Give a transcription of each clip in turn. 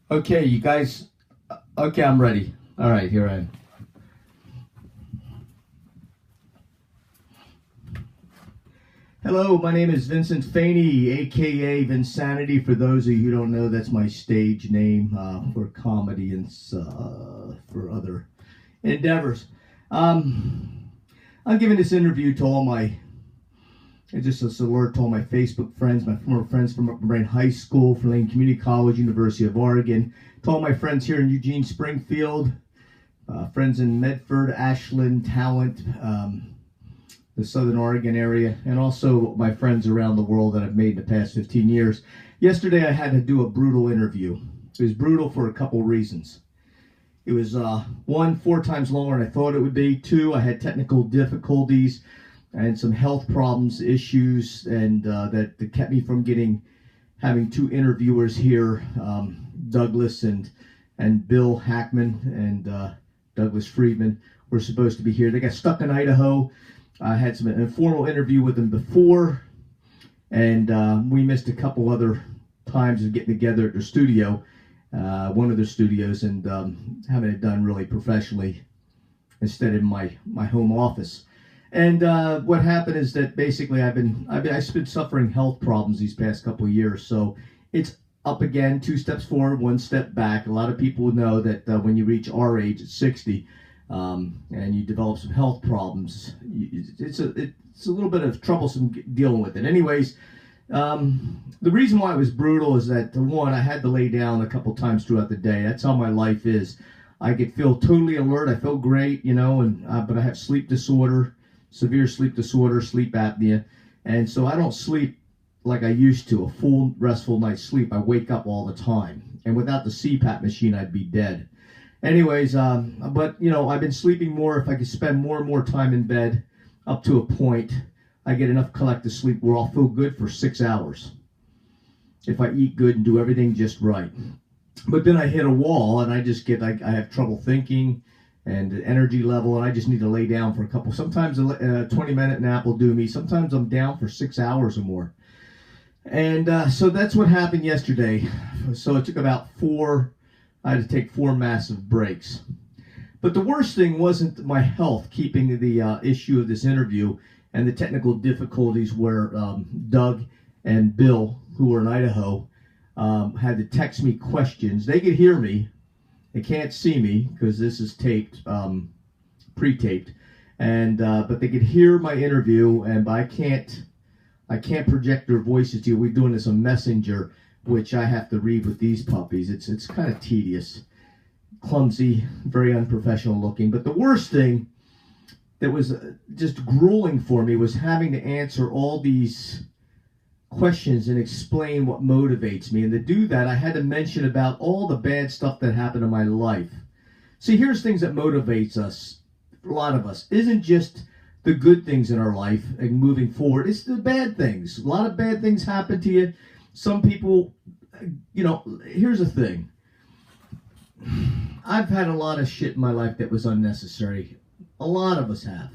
Okay, you guys. Okay, I'm ready. All right, here I am. Hello, my name is Vincent Faney, aka Vinsanity. For those of you who don't know, that's my stage name for comedy and for other endeavors. Um, I'm giving this interview to all my, just this alert to all my Facebook friends, my former friends from Upper High School, from Lane Community College, University of Oregon, to all my friends here in Eugene, Springfield, friends in Medford, Ashland, Talent, the Southern Oregon area, and also my friends around the world that I've made in the past 15 years. Yesterday I had to do a brutal interview. It was brutal for a couple reasons. It was, one, 4 times longer than I thought it would be. Two, I had technical difficulties and some health problems, issues, and that kept me from having two interviewers here, Douglas and Bill Hackman and Douglas Friedman were supposed to be here. They got stuck in Idaho. I had an informal interview with them before, and we missed a couple other times of getting together at their studio, one of their studios, and having it done really professionally instead of my home office. And what happened is that basically I've been suffering health problems these past couple of years, so it's up again, 2 steps forward, 1 step back. A lot of people know that when you reach our age at 60, and you develop some health problems, it's a little bit of troublesome dealing with it. Anyways, the reason why it was brutal is that, one, I had to lay down a couple times throughout the day. That's how my life is. I could feel totally alert. I feel great, but I have sleep disorder, severe sleep disorder, sleep apnea, and so I don't sleep like I used to, a full restful night's sleep. I wake up all the time, and without the CPAP machine, I'd be dead. Anyways, but I've been sleeping more. If I could spend more and more time in bed, up to a point, I get enough collective sleep where I'll feel good for 6 hours if I eat good and do everything just right. But then I hit a wall, and I have trouble thinking and the energy level, and I just need to lay down for a couple. Sometimes a 20-minute nap will do me. Sometimes I'm down for 6 hours or more. And so that's what happened yesterday. So it took about I had to take 4 massive breaks. But the worst thing wasn't my health keeping the issue of this interview and the technical difficulties where Doug and Bill, who were in Idaho, had to text me questions. They could hear me. They can't see me because this is taped, pre-taped, and but they could hear my interview, and I can't project their voices to you. We're doing this on Messenger, which I have to read with these puppies. It's kind of tedious, clumsy, very unprofessional looking. But the worst thing that was just grueling for me was having to answer all these questions and explain what motivates me. And to do that, I had to mention about all the bad stuff that happened in my life. See, here's things that motivates us, a lot of us. Isn't just the good things in our life and moving forward. It's the bad things. A lot of bad things happen to you. Some people, here's the thing. I've had a lot of shit in my life that was unnecessary. A lot of us have.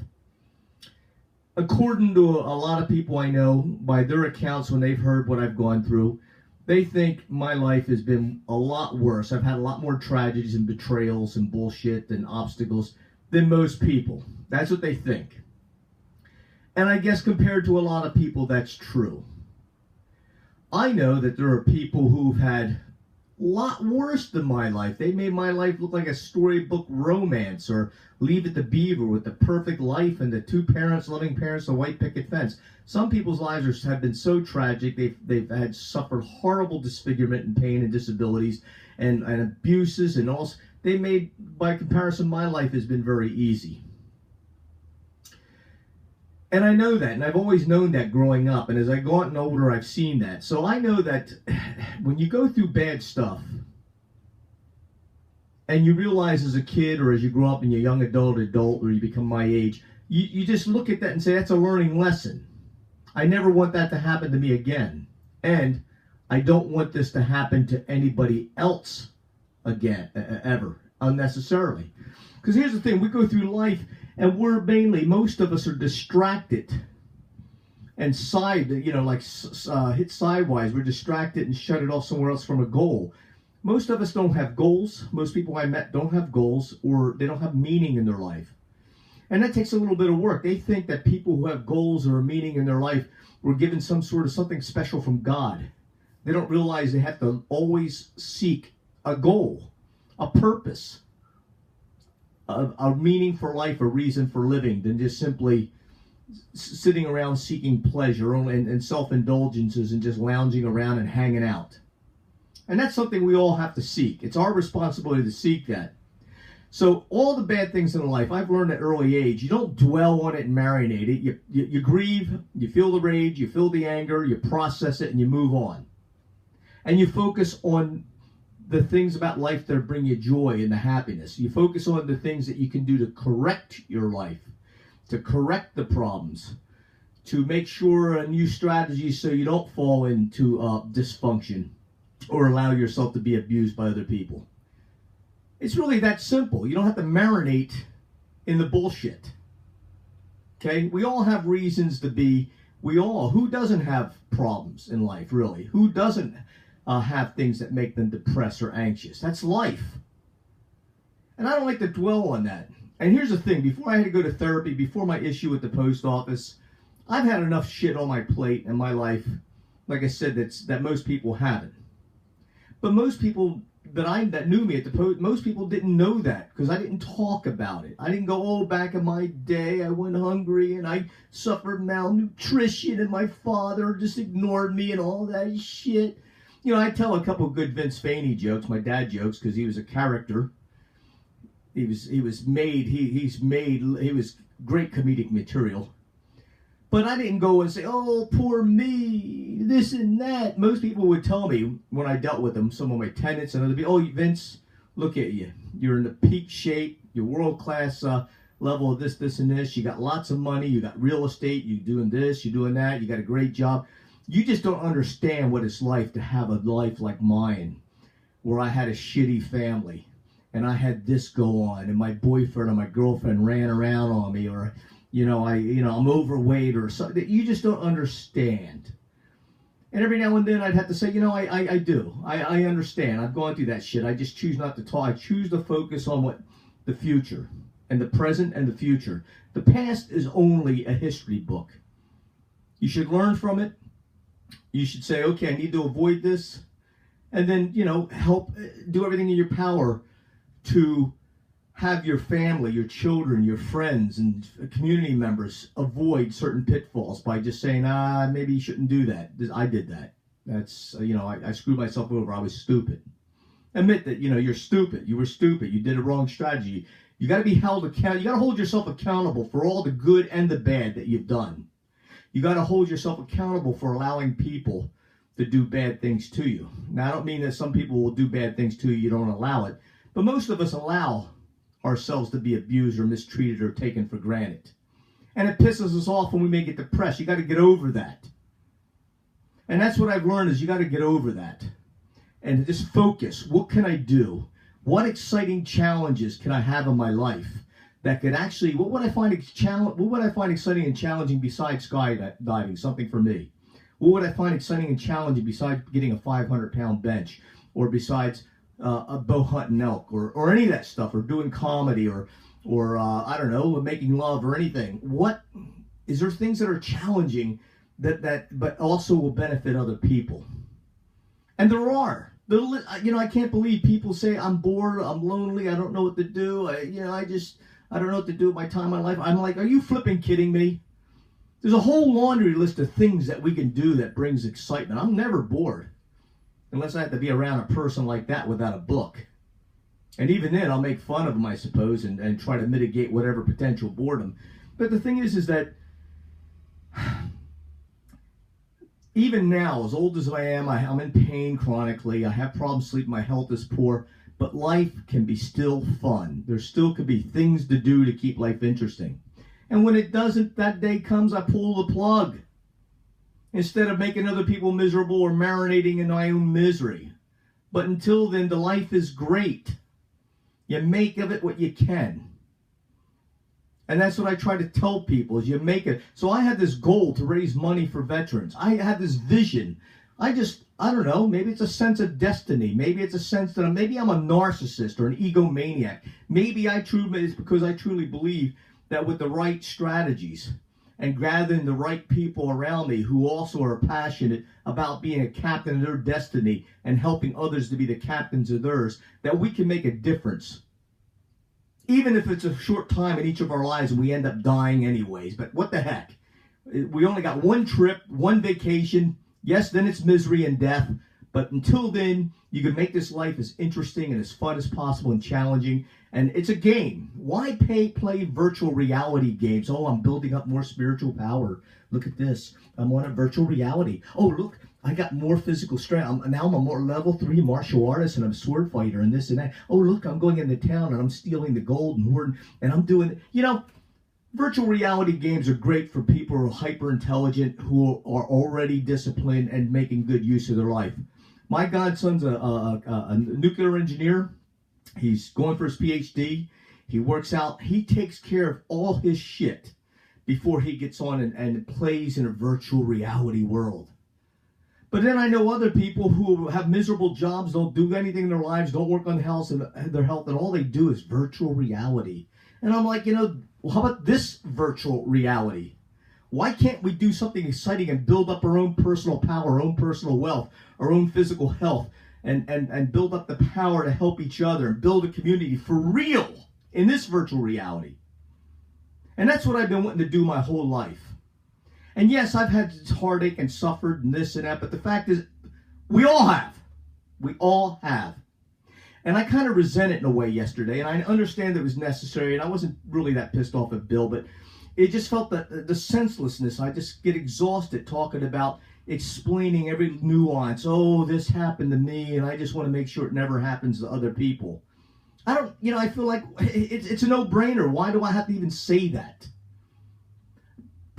According to a lot of people I know, by their accounts, when they've heard what I've gone through, they think my life has been a lot worse. I've had a lot more tragedies and betrayals and bullshit and obstacles than most people. That's what they think. And I guess compared to a lot of people, that's true. I know that there are people who've had a lot worse than my life. They made my life look like a storybook romance, or Leave It to Beaver with the perfect life and the 2 parents, loving parents, the white picket fence. Some people's lives have been so tragic. They've had suffered horrible disfigurement and pain and disabilities and abuses and all. They made, by comparison, my life has been very easy. And I know that, and I've always known that growing up, and as I've gotten older, I've seen that. So I know that when you go through bad stuff, and you realize as a kid, or as you grow up and you're a young adult, or you become my age, you just look at that and say, that's a learning lesson. I never want that to happen to me again. And I don't want this to happen to anybody else again, ever, unnecessarily. Because here's the thing, we go through life, and most of us are distracted and hit sidewise. We're distracted and shut it off somewhere else from a goal. Most of us don't have goals. Most people I met don't have goals, or they don't have meaning in their life. And that takes a little bit of work. They think that people who have goals or a meaning in their life were given some sort of something special from God. They don't realize they have to always seek a goal, a purpose, a meaning for life, a reason for living, than just simply sitting around seeking pleasure and self-indulgences and just lounging around and hanging out. And that's something we all have to seek. It's our responsibility to seek that. So all the bad things in life, I've learned at an early age, you don't dwell on it and marinate it. You grieve, you feel the rage, you feel the anger, you process it, and you move on. And you focus on the things about life that bring you joy and the happiness. You focus on the things that you can do to correct your life, to correct the problems, to make sure a new strategy so you don't fall into dysfunction or allow yourself to be abused by other people. It's really that simple. You don't have to marinate in the bullshit. Okay? We all have reasons to be, who doesn't have problems in life, really? Who doesn't have things that make them depressed or anxious? That's life. And I don't like to dwell on that. And here's the thing, before I had to go to therapy, before my issue at the post office, I've had enough shit on my plate in my life, like I said, that most people haven't. But most people that knew me at the post, most people didn't know that because I didn't talk about it. I didn't go, oh, back in my day, I went hungry and I suffered malnutrition and my father just ignored me and all that shit. You know, I tell a couple of good Vince Faney jokes, my dad jokes, because he was a character. He was great comedic material. But I didn't go and say, oh, poor me, this and that. Most people would tell me when I dealt with them, some of my tenants, and they'd be, oh, Vince, look at you. You're in the peak shape. You're world-class level of this, and this. You got lots of money. You got real estate. You're doing this. You're doing that. You got a great job. You just don't understand what it's like to have a life like mine, where I had a shitty family, and I had this go on, and my boyfriend or my girlfriend ran around on me, or I'm overweight or something. You just don't understand. And every now and then I'd have to say, I do. I understand. I've gone through that shit. I just choose not to talk. I choose to focus on what the future and the present and the future. The past is only a history book. You should learn from it. You should say, okay, I need to avoid this. And then, help do everything in your power to have your family, your children, your friends, and community members avoid certain pitfalls by just saying, maybe you shouldn't do that. I did that. That's, I screwed myself over. I was stupid. Admit that, you're stupid. You were stupid. You did a wrong strategy. You got to be held accountable. You got to hold yourself accountable for all the good and the bad that you've done. You got to hold yourself accountable for allowing people to do bad things to you. Now, I don't mean that some people will do bad things to you. You don't allow it. But most of us allow ourselves to be abused or mistreated or taken for granted. And it pisses us off when we may get depressed. You got to get over that. And that's what I've learned is you got to get over that. And just focus. What can I do? What exciting challenges can I have in my life that could actually, what would I find exciting and challenging besides skydiving? Something for me. What would I find exciting and challenging besides getting a 500-pound bench, or besides a bow hunting elk, or any of that stuff, or doing comedy, or I don't know, making love, or anything? What is there things that are challenging but also will benefit other people? And there are. I can't believe people say I'm bored, I'm lonely, I don't know what to do. I don't know what to do with my time, my life. I'm like, are you flipping kidding me? There's a whole laundry list of things that we can do that brings excitement. I'm never bored. Unless I have to be around a person like that without a book. And even then, I'll make fun of them, I suppose, and try to mitigate whatever potential boredom. But the thing is that even now, as old as I am, I'm in pain chronically. I have problems sleeping. My health is poor. But life can be still fun. There still could be things to do to keep life interesting. And when it doesn't, that day comes, I pull the plug. Instead of making other people miserable or marinating in my own misery. But until then, the life is great. You make of it what you can. And that's what I try to tell people, is you make it. So I had this goal to raise money for veterans. I had this vision. I don't know, maybe it's a sense of destiny. Maybe it's a sense that maybe I'm a narcissist or an egomaniac. Maybe it's because I truly believe that with the right strategies and gathering the right people around me who also are passionate about being a captain of their destiny and helping others to be the captains of theirs, that we can make a difference. Even if it's a short time in each of our lives and we end up dying anyways. But what the heck? We only got one trip, one vacation. Yes, then it's misery and death. But until then, you can make this life as interesting and as fun as possible and challenging. And it's a game. Why play virtual reality games? Oh, I'm building up more spiritual power. Look at this. I'm on a virtual reality. Oh, look, I got more physical strength. Now I'm a more level 3 martial artist and I'm a sword fighter and this and that. Oh, look, I'm going into town and I'm stealing the gold and I'm doing, virtual reality games are great for people who are hyper intelligent, who are already disciplined and making good use of their life. My godson's a nuclear engineer. He's going for his PhD. He works out. He takes care of all his shit before he gets on and plays in a virtual reality world. But then I know other people who have miserable jobs, don't do anything in their lives, don't work on their health, and all they do is virtual reality. And I'm like, well, how about this virtual reality? Why can't we do something exciting and build up our own personal power, our own personal wealth, our own physical health, and build up the power to help each other and build a community for real in this virtual reality? And that's what I've been wanting to do my whole life. And yes, I've had heartache and suffered and this and that, but the fact is, we all have. We all have. And I kind of resent it in a way yesterday, and I understand that it was necessary, and I wasn't really that pissed off at Bill, but it just felt the senselessness. I just get exhausted talking about explaining every nuance. Oh, this happened to me, and I just want to make sure it never happens to other people. I feel like it's a no-brainer. Why do I have to even say that?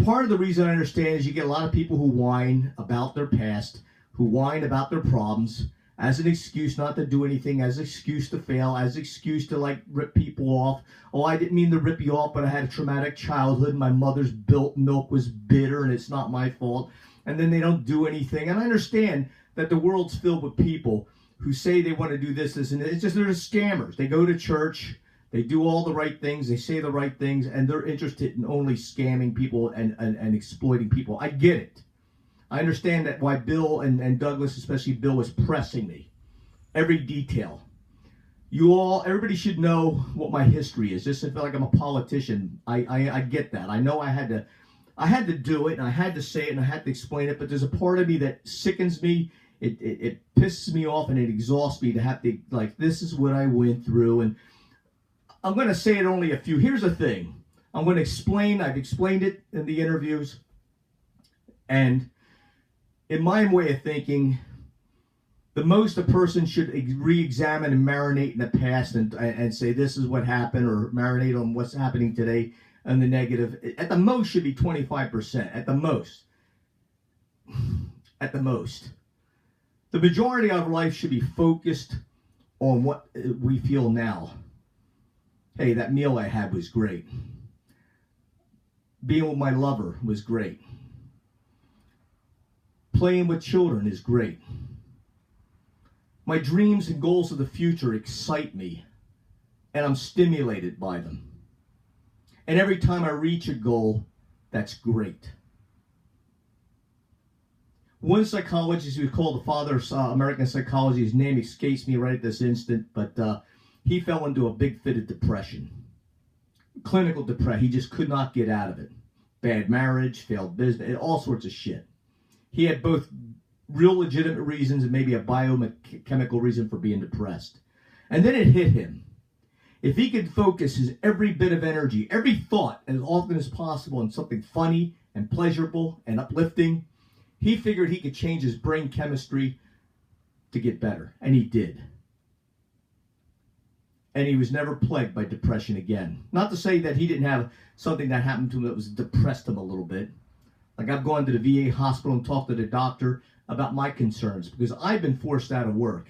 Part of the reason I understand is you get a lot of people who whine about their past, who whine about their problems, as an excuse not to do anything, as an excuse to fail, as an excuse to rip people off. Oh, I didn't mean to rip you off, but I had a traumatic childhood. My mother's milk was bitter and it's not my fault. And then they don't do anything. And I understand that the world's filled with people who say they want to do this, and it's just they're just scammers. They go to church, they do all the right things, they say the right things, and they're interested in only scamming people and exploiting people. I get it. I understand that why Bill and Douglas, especially Bill, was pressing me. Every detail. Everybody should know what my history is. Just to feel like I'm a politician. I get that. I know I had to do it, and I had to say it, and I had to explain it, but there's a part of me that sickens me. It pisses me off, and it exhausts me to have to, this is what I went through, and I'm going to say it only a few. Here's the thing. I'm going to explain. I've explained it in the interviews, and in my way of thinking, the most a person should re-examine and marinate in the past and say this is what happened, or marinate on what's happening today and the negative, at the most should be 25%. At the most. At the most. The majority of our life should be focused on what we feel now. Hey, that meal I had was great. Being with my lover was great. Playing with children is great. My dreams and goals of the future excite me, and I'm stimulated by them. And every time I reach a goal, that's great. One psychologist, who was called the father of American psychology, his name escapes me right at this instant, but he fell into a big fit of depression. Clinical depression. He just could not get out of it. Bad marriage, failed business, all sorts of shit. He had both real legitimate reasons and maybe a biochemical reason for being depressed. And then it hit him. If he could focus his every bit of energy, every thought, as often as possible on something funny and pleasurable and uplifting, he figured he could change his brain chemistry to get better. And he did. And he was never plagued by depression again. Not to say that he didn't have something that happened to him that was depressed him a little bit. Like, I've gone to the VA hospital and talked to the doctor about my concerns because I've been forced out of work.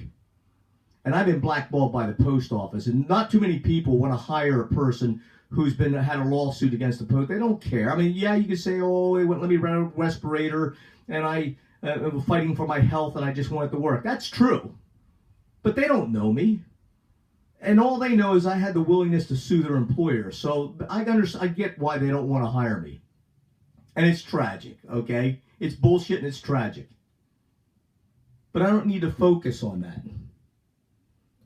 And I've been blackballed by the post office. And not too many people want to hire a person who's had a lawsuit against the post. They don't care. I mean, yeah, you could say, oh, they wouldn't let me run a respirator, and I fighting for my health, and I just wanted to work. That's true. But they don't know me. And all they know is I had the willingness to sue their employer. So I get why they don't want to hire me. And it's tragic, okay? It's bullshit and it's tragic. But I don't need to focus on that.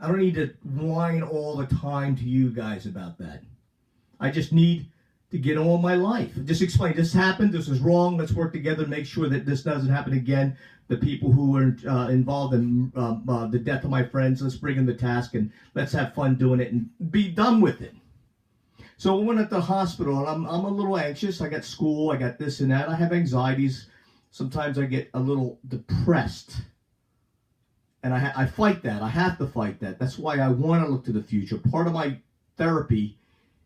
I don't need to whine all the time to you guys about that. I just need to get on with my life. Just explain, this happened, this is wrong, let's work together to make sure that this doesn't happen again. The people who were involved in the death of my friends, let's bring them to task and let's have fun doing it and be done with it. So I went at the hospital and I'm a little anxious. I got school, I got this and that. I have anxieties. Sometimes I get a little depressed. And I fight that. I have to fight that. That's why I want to look to the future. Part of my therapy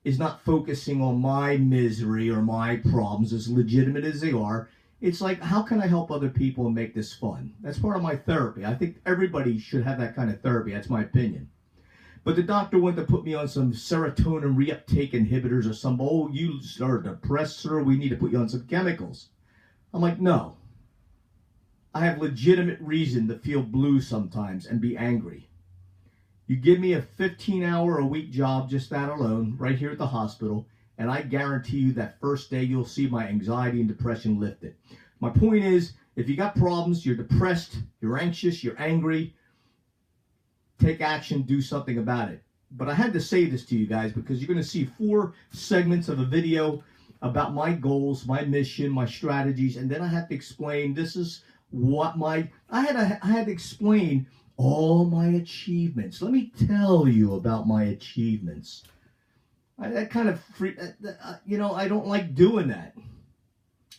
is not focusing on my misery or my problems, as legitimate as they are. It's like, how can I help other people and make this fun? That's part of my therapy. I think everybody should have that kind of therapy. That's my opinion. But the doctor went to put me on some serotonin reuptake inhibitors or some, oh, you are depressed, sir, we need to put you on some chemicals. I'm like, no. I have legitimate reason to feel blue sometimes and be angry. You give me a 15-hour-a-week job, just that alone, right here at the hospital, and I guarantee you that first day you'll see my anxiety and depression lifted. My point is, if you got problems, you're depressed, you're anxious, you're angry, take action, do something about it. But I had to say this to you guys because you're going to see 4 segments of a video about my goals, my mission, my strategies, and then I have to explain this is what I had to explain all my achievements. Let me tell you about my achievements. That kind of you know, I don't like doing that.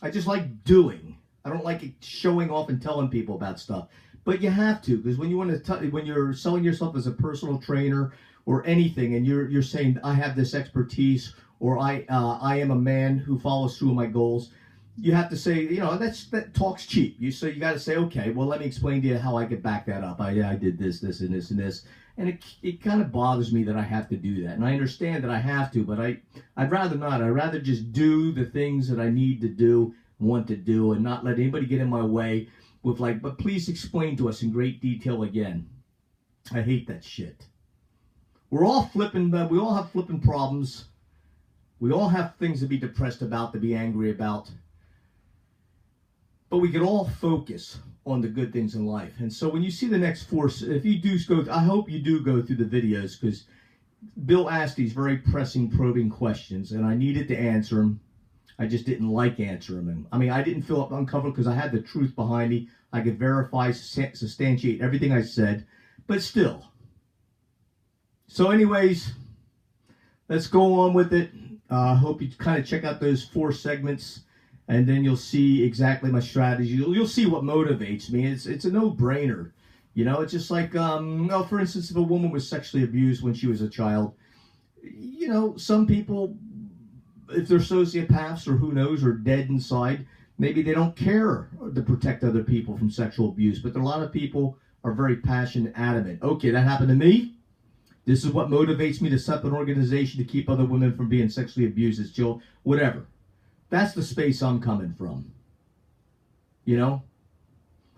I just like doing. I don't like showing off and telling people about stuff. But you have to, because when you want to, when you're selling yourself as a personal trainer or anything, and you're saying I have this expertise, or I am a man who follows through on my goals, you have to say, you know, that talk's cheap. So you got to say, okay, well, let me explain to you how I could back that up. I did this, and this, and this. And it kind of bothers me that I have to do that. And I understand that I have to, but I'd rather not. I'd rather just do the things that I need to do, want to do, and not let anybody get in my way with like, but please explain to us in great detail again. I hate that shit. We're all flipping, we all have flipping problems. We all have things to be depressed about, to be angry about. But we can all focus on the good things in life. And so when you see the next 4, if you do go, I hope you do go through the videos, because Bill asked these very pressing, probing questions, and I needed to answer them. I just didn't like answering them. I mean, I didn't feel uncomfortable because I had the truth behind me. I could verify, substantiate everything I said, but still. So anyways, let's go on with it. I hope you kind of check out those 4 segments, and then you'll see exactly my strategy. You'll see what motivates me. It's a no-brainer. You know, it's just like, well, for instance, if a woman was sexually abused when she was a child, you know, some people, if they're sociopaths or who knows, or dead inside, maybe they don't care to protect other people from sexual abuse. But a lot of people are very passionate, adamant. Okay, that happened to me. This is what motivates me to set up an organization to keep other women from being sexually abused as children, whatever. That's the space I'm coming from. You know?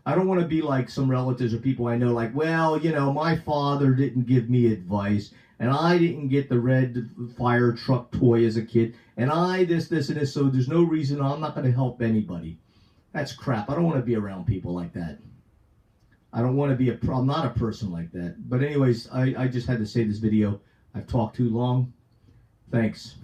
I don't want to be like some relatives or people I know, like, well, you know, my father didn't give me advice, and I didn't get the red fire truck toy as a kid, and I this, and this, so there's no reason I'm not going to help anybody. That's crap. I don't want to be around people like that. I don't want to be I'm not a person like that. But anyways, I just had to say this video. I've talked too long. Thanks.